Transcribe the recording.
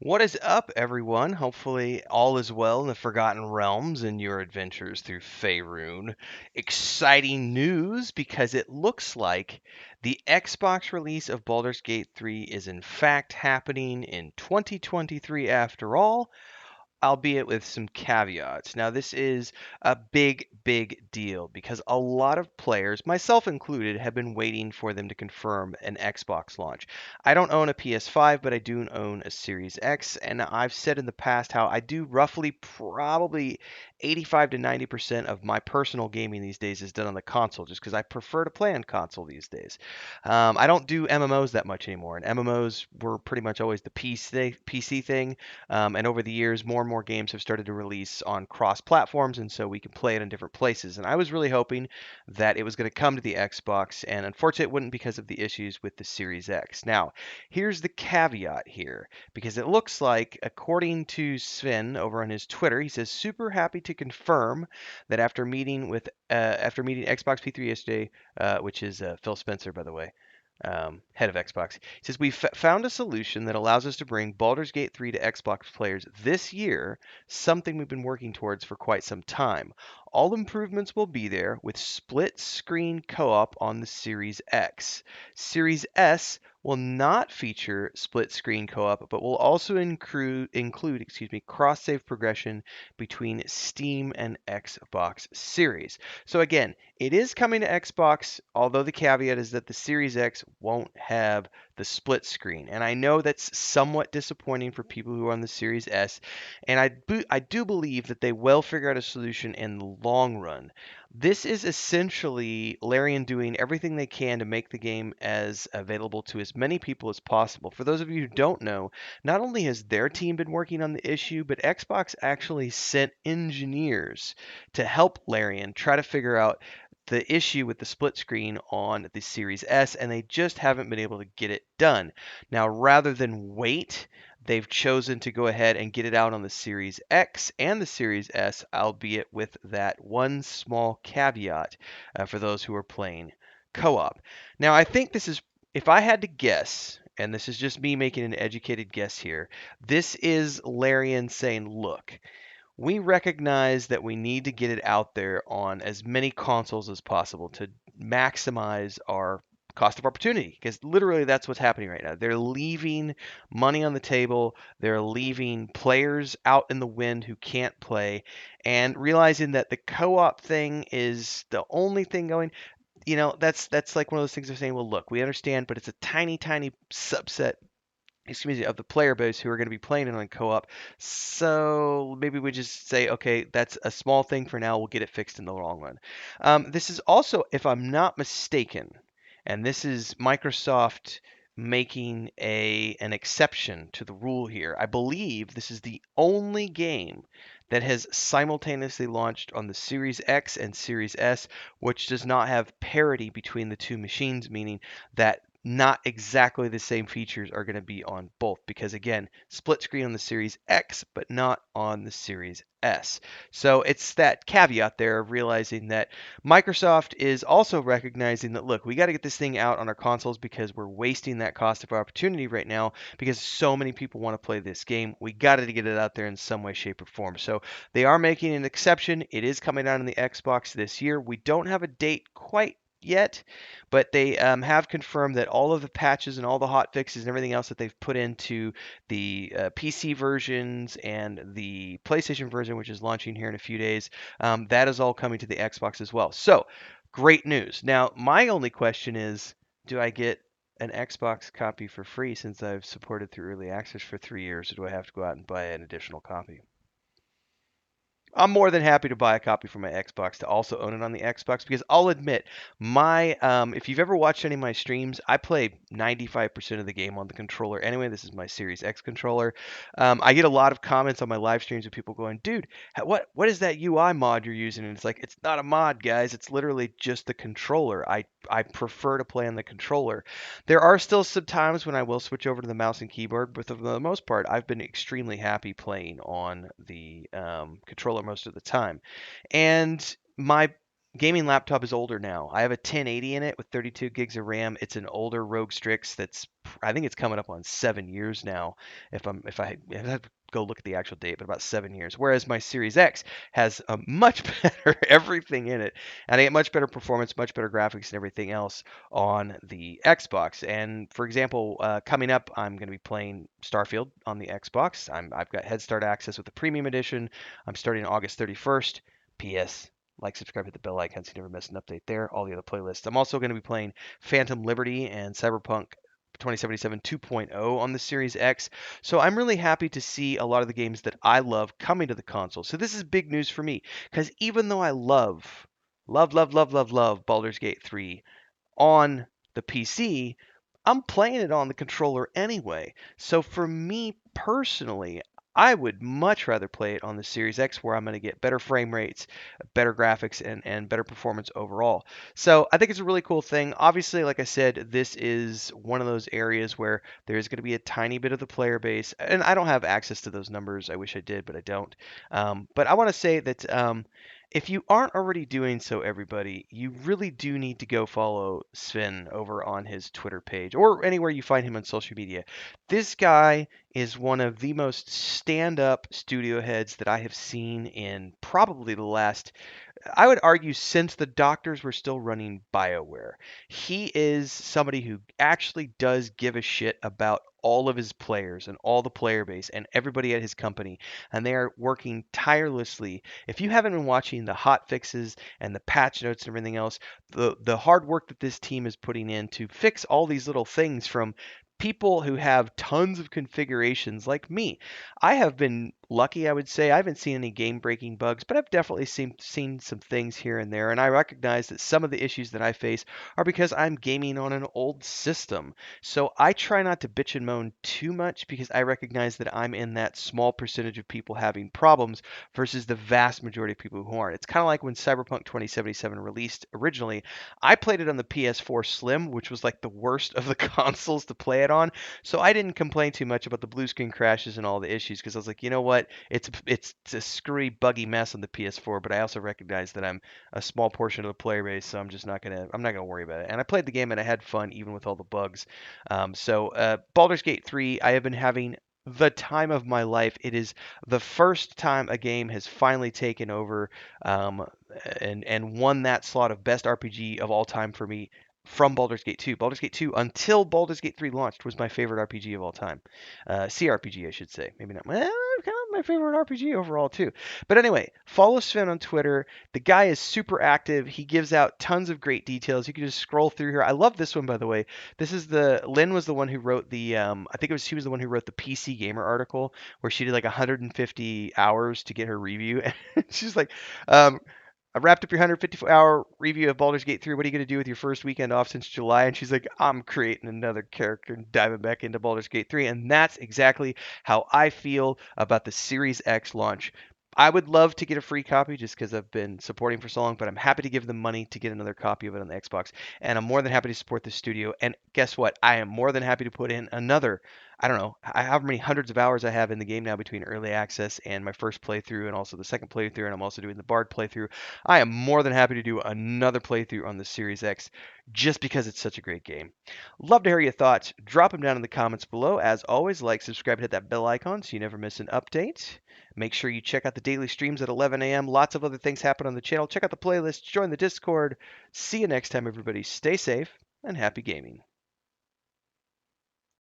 What is up, everyone? Hopefully, all is well in the Forgotten Realms and your adventures through Faerun. Exciting news because it looks like the Xbox release of Baldur's Gate 3 is in fact happening in 2023 after all, albeit with some caveats. Now, this is a big, big deal because a lot of players, myself included, have been waiting for them to confirm an Xbox launch. I don't own a PS5, but I do own a Series X, and I've said in the past how I do roughly probably 85 to 90% of my personal gaming these days is done on the console just because I prefer to play on console these days. I don't do MMOs that much anymore, and MMOs were pretty much always the PC thing. And over the years, more and more games have started to release on cross platforms, and so we can play it in different places. And I was really hoping that it was going to come to the Xbox, and unfortunately, it wouldn't because of the issues with the Series X. Now, here's the caveat here, because it looks like, according to Sven over on his Twitter, he says super happy to confirm that after meeting Xbox P3 yesterday, which is Phil Spencer, by the way, head of Xbox. He says, we found a solution that allows us to bring Baldur's Gate 3 to Xbox players this year, something we've been working towards for quite some time. All improvements will be there with split screen co op on the Series X. Series S will not feature split screen co op, but will also include cross save progression between Steam and Xbox Series. So, again, it is coming to Xbox, although the caveat is that the Series X won't have the split screen. And I know that's somewhat disappointing for people who are on the Series S. And I do believe that they will figure out a solution in the long run. This is essentially Larian doing everything they can to make the game as available to as many people as possible. For those of you who don't know, not only has their team been working on the issue, but Xbox actually sent engineers to help Larian try to figure out the issue with the split screen on the Series S, and they just haven't been able to get it done. Now, rather than wait, they've chosen to go ahead and get it out on the Series X and the Series S, albeit with that one small caveat for those who are playing co op. Now, I think this is, if I had to guess, and this is just me making an educated guess here, this is Larian saying, look, we recognize that we need to get it out there on as many consoles as possible to maximize our cost of opportunity, because literally that's what's happening right now. They're leaving money on the table, they're leaving players out in the wind who can't play, and realizing that the co-op thing is the only thing going. That's like one of those things they're saying, well, look, we understand, but it's a tiny subset, of the player base who are going to be playing it on co-op. So maybe we just say, okay, that's a small thing for now. We'll get it fixed in the long run. This is also, if I'm not mistaken, and this is Microsoft making an exception to the rule here. I believe this is the only game that has simultaneously launched on the Series X and Series S, which does not have parity between the two machines, meaning that not exactly the same features are going to be on both, because again, split screen on the Series X but not on the Series S. So it's that caveat there of realizing that Microsoft is also recognizing that, look, we got to get this thing out on our consoles because we're wasting that cost of opportunity right now because so many people want to play this game. We got to get it out there in some way, shape, or form. So they are making an exception. It is coming out on the Xbox this year. We don't have a date quite yet, but they have confirmed that all of the patches and all the hot fixes and everything else that they've put into the PC versions and the PlayStation version, which is launching here in a few days, that is all coming to the Xbox as well. So, great news. Now, my only question is, do I get an Xbox copy for free since I've supported through early access for 3 years, or do I have to go out and buy an additional copy? I'm more than happy to buy a copy for my Xbox to also own it on the Xbox, because I'll admit my if you've ever watched any of my streams, I play 95% of the game on the controller. Anyway, this is my Series X controller. I get a lot of comments on my live streams of people going, "Dude, what is that UI mod you're using?" And it's like, it's not a mod, guys. It's literally just the controller. I prefer to play on the controller. There are still some times when I will switch over to the mouse and keyboard, but for the most part, I've been extremely happy playing on the controller most of the time. And my gaming laptop is older now. I have a 1080 in it with 32 gigs of RAM. It's an older Rogue Strix that's I think it's coming up on 7 years now. If I have to go look at the actual date, but about 7 years. Whereas my Series X has a much better everything in it, and I get much better performance, much better graphics, and everything else on the Xbox. And for example, coming up, I'm going to be playing Starfield on the Xbox. I've got Head Start access with the Premium Edition. I'm starting August 31st. PS like, subscribe, hit the bell icon so you never miss an update there. All the other playlists. I'm also going to be playing Phantom Liberty and Cyberpunk 2077 2.0 on the Series X. So I'm really happy to see a lot of the games that I love coming to the console. So this is big news for me because even though I love Baldur's Gate 3 on the PC, I'm playing it on the controller anyway. So for me personally, I would much rather play it on the Series X where I'm going to get better frame rates, better graphics, and better performance overall. So I think it's a really cool thing. Obviously, like I said, this is one of those areas where there's going to be a tiny bit of the player base, and I don't have access to those numbers. I wish I did, but I don't. But I want to say that if you aren't already doing so, everybody, you really do need to go follow Sven over on his Twitter page or anywhere you find him on social media. This guy is one of the most stand up studio heads that I have seen in probably the last, I would argue, since the doctors were still running BioWare. He is somebody who actually does give a shit about all of his players and all the player base and everybody at his company, and they are working tirelessly. If you haven't been watching the hot fixes and the patch notes and everything else, the hard work that this team is putting in to fix all these little things from people who have tons of configurations like me. I have been lucky, I would say. I haven't seen any game breaking bugs, but I've definitely seen some things here and there. And I recognize that some of the issues that I face are because I'm gaming on an old system. So I try not to bitch and moan too much because I recognize that I'm in that small percentage of people having problems versus the vast majority of people who aren't. It's kind of like when Cyberpunk 2077 released originally. I played it on the PS4 Slim, which was like the worst of the consoles to play it on. So I didn't complain too much about the blue screen crashes and all the issues because I was like, you know what? It's a screwy, buggy mess on the PS4, but I also recognize that I'm a small portion of the player base, so I'm not gonna worry about it. And I played the game and I had fun even with all the bugs. Baldur's Gate 3, I have been having the time of my life. It is the first time a game has finally taken over um, and won that slot of best RPG of all time for me from Baldur's Gate 2. Baldur's Gate 2, until Baldur's Gate 3 launched, was my favorite RPG of all time. CRPG, I should say. Maybe not. Well, kind of my favorite RPG overall, too. But anyway, follow Sven on Twitter. The guy is super active. He gives out tons of great details. You can just scroll through here. I love this one, by the way. Lynn was the one who wrote I think she was the one who wrote the PC Gamer article where she did like 150 hours to get her review. And she's like, um, I wrapped up your 154-hour review of Baldur's Gate 3. What are you going to do with your first weekend off since July? And she's like, I'm creating another character and diving back into Baldur's Gate 3. And that's exactly how I feel about the Series X launch. I would love to get a free copy just because I've been supporting for so long, but I'm happy to give them money to get another copy of it on the Xbox. And I'm more than happy to support the studio. And guess what? I am more than happy to put in another, I don't know, how many hundreds of hours I have in the game now between early access and my first playthrough and also the second playthrough. And I'm also doing the Bard playthrough. I am more than happy to do another playthrough on the Series X just because it's such a great game. Love to hear your thoughts. Drop them down in the comments below. As always, like, subscribe, and hit that bell icon so you never miss an update. Make sure you check out the daily streams at 11 a.m. Lots of other things happen on the channel. Check out the playlist, join the Discord. See you next time, everybody. Stay safe and happy gaming.